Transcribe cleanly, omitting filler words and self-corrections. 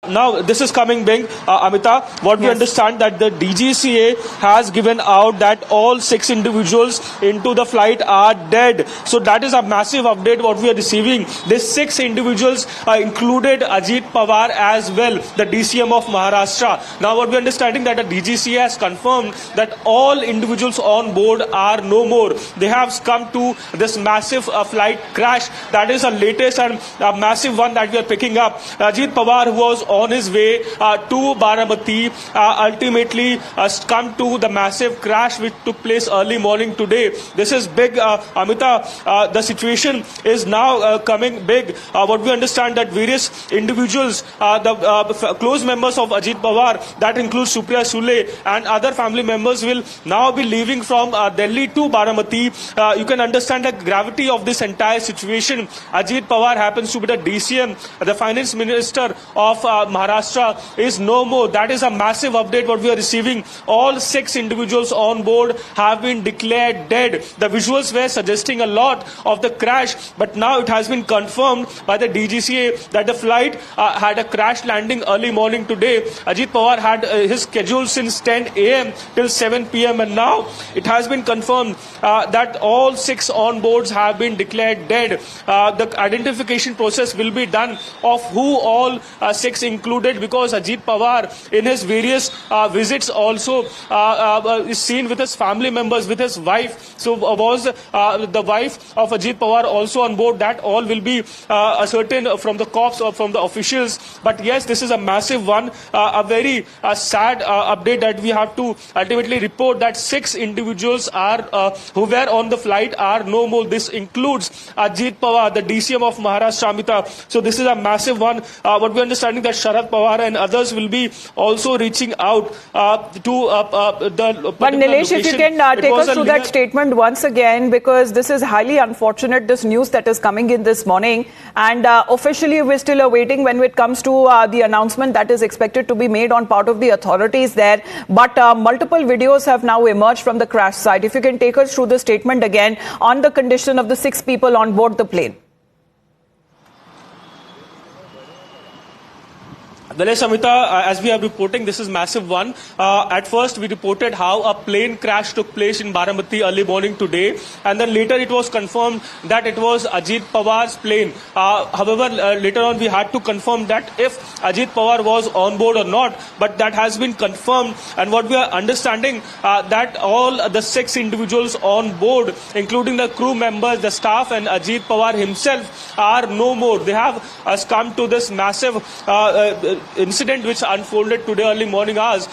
Now, this is coming big, Amita. What we understand that the DGCA has given out that all 6 individuals into the flight are dead. So that is a massive update what we are receiving. These 6 individuals included Ajit Pawar as well, the DCM of Maharashtra. Now, what we are understanding that the DGCA has confirmed that all individuals on board are no more. They have come to this massive flight crash. That is the latest and massive one that we are picking up. Ajit Pawar, who was on his way to Baramati, ultimately come to the massive crash which took place early morning today. This is big, Amita. The situation is now coming big. What we understand that various individuals, the close members of Ajit Pawar, that includes Supriya Sule and other family members, will now be leaving from Delhi to Baramati. You can understand the gravity of this entire situation. Ajit Pawar happens to be the DCM, the finance minister of Maharashtra, is no more. That is a massive update what we are receiving. All 6 individuals on board have been declared dead. The visuals were suggesting a lot of the crash, but now it has been confirmed by the DGCA that the flight had a crash landing early morning today. Ajit Pawar had his schedule since 10 a.m. till 7 p.m. and now it has been confirmed that all 6 on boards have been declared dead. The identification process will be done of who all 6 included, because Ajit Pawar in his various visits also is seen with his family members, with his wife. So was the wife of Ajit Pawar also on board? That all will be ascertained from the cops or from the officials. But yes, this is a massive one, a very sad update that we have to ultimately report that 6 individuals are who were on the flight are no more. This includes Ajit Pawar, the DCM of Maharashtra, Amita. So this is a massive one. What we are understanding that Sharad Pawar and others will be also reaching out to the. But Nilesh, if you can take us through that statement once again, because this is highly unfortunate, this news that is coming in this morning, and officially we're still awaiting when it comes to the announcement that is expected to be made on part of the authorities there. But multiple videos have now emerged from the crash site. If you can take us through the statement again on the condition of the 6 people on board the plane. Nilesh, Amita, as we are reporting, this is massive one. At first, we reported how a plane crash took place in Baramati early morning today, and then later it was confirmed that it was Ajit Pawar's plane. However, later on we had to confirm that if Ajit Pawar was on board or not, but that has been confirmed. And what we are understanding that all the 6 individuals on board, including the crew members, the staff, and Ajit Pawar himself, are no more. They have come to this massive incident which unfolded today early morning hours.